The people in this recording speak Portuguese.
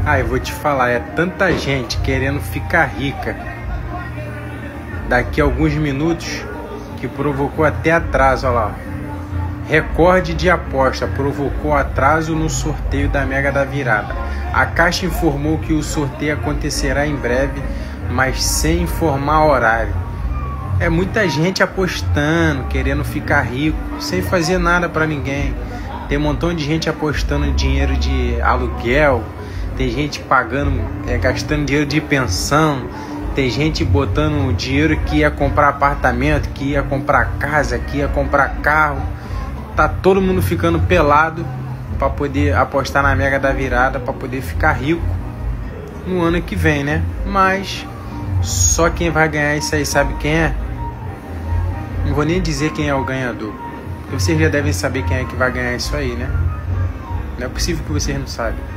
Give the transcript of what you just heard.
Ah, eu vou te falar, é tanta gente querendo ficar rica daqui a alguns minutos que provocou até atraso, olha lá. Recorde de aposta provocou atraso no sorteio da Mega da Virada. A Caixa informou que o sorteio acontecerá em breve, mas sem informar horário. É muita gente apostando, querendo ficar rico, sem fazer nada para ninguém. Tem um montão de gente apostando dinheiro de aluguel, tem gente pagando, gastando dinheiro de pensão, tem gente botando dinheiro que ia comprar apartamento, que ia comprar casa, que ia comprar carro. Tá todo mundo ficando pelado para poder apostar na Mega da Virada, para poder ficar rico no ano que vem, né? Mas só quem vai ganhar isso aí sabe quem é? Não vou nem dizer quem é o ganhador, porque vocês já devem saber quem é que vai ganhar isso aí, né? Não é possível que vocês não saibam.